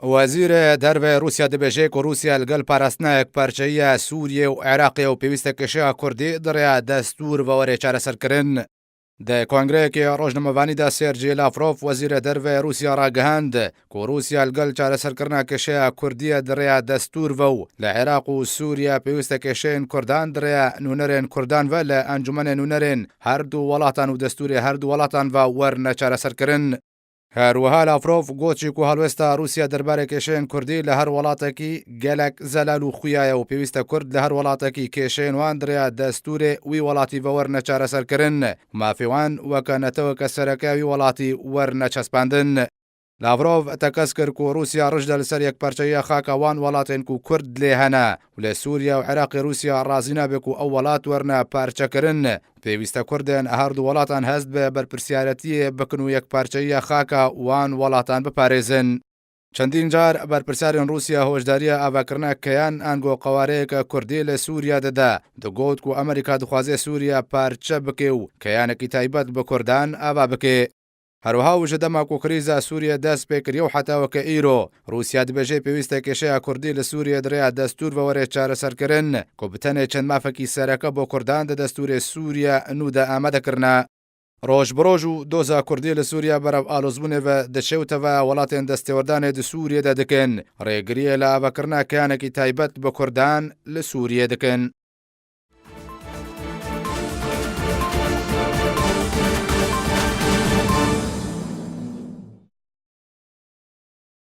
وەزیرە دەربێ رووسیا دەبێژێت و رووسیا لەگەڵ پاراستنایەک پارچەیە سووریە و عێراقی و پێویستە کێشەیە کوردی دڕیا دەستور بەوەرێ چارەسەرکردن. د کۆنگرەیەکی ڕۆژنەمەوانیدا سێرجی لافرۆف وەزیرە دەربێ رووسیا ڕاگەهاند کە رووسیا لەگەڵ چارەسەرکردنا کێشەیە کوردیە دڕیا دەستور بە و لە عێراق و سووریا پێویستە کێشەیەن کوردان دڕیا نونەرێن کوردان بە لە ئەنجومەنە نونەرێن هەردوو وڵاتان و دەستوری هەردوو وڵاتان بە وەرنە چارەسەرکردن. هەروەها لافرۆف گۆچێک و هەڵوێستا رووسیا دەربارەی کێشەیەن کوردی لە هەر وڵاتێکی گەلک زەلال و خویایە و پێویستە کورد لە هەر وڵاتێکی کێشەیەن وان دریا دەستورێ وی وڵاتی بە وەرنە چارەسەرکردن مافیوان وەکەنەتەوە کە سەرەکەوی وڵاتی وەرنە چەسپاندن. لاڤرۆڤ تەکەس کرد و رووسیا ڕژدە لەسەر یەکپارچەیە خاکەوان وڵاتێن و کورد لێ هەنا و لە سووریا و عێراقی رووسیا ڕازی نابێک و ئەو وڵات وەرنە پارچەکردن پێویستە کوردێن هەردوو وڵاتان هەست بە بەرپرسیارەتیە بکن و یەکپارچەیە خاکە وان وڵاتان بپارێزن. چەندین جار بەرپرسیارن رووسیا هۆشداریە ئاواکردنا کەیان ئەنگۆ قەوارەیەکە کوردی لە سووریا دەدا دەگوت و ئەمریکا دخوازێ سووریا پارچە بکێ و کەیانێکی تایبەت بە کوردان ئاوا بکێ. هەروەها وژە دەماک و کریزە سووریا دەست پێکردی و حتاوەکە ئیرۆ رووسیا دەبێژێ پێویستە کێشەیە کوردی لە سووریا دریا دەستور بەوەرێ چارەسەرکردن کۆ بتەنێ چەند مافەکی سەرەکە بۆ کوردان دە دەستورێ سووریا نوودە ئامادەکردنا. ڕۆژ بڕۆژ و دۆزا کوردی لە سووریا بەرەو ئالۆزبوونێڤە دەچێوتەوە وڵاتێن دەستێوەردانێ دە سووریەدا دەکەن ڕێگریە لە ئاواکردنا کەیانێکی تایبەت بە کوردان لە سووریە دەکەن.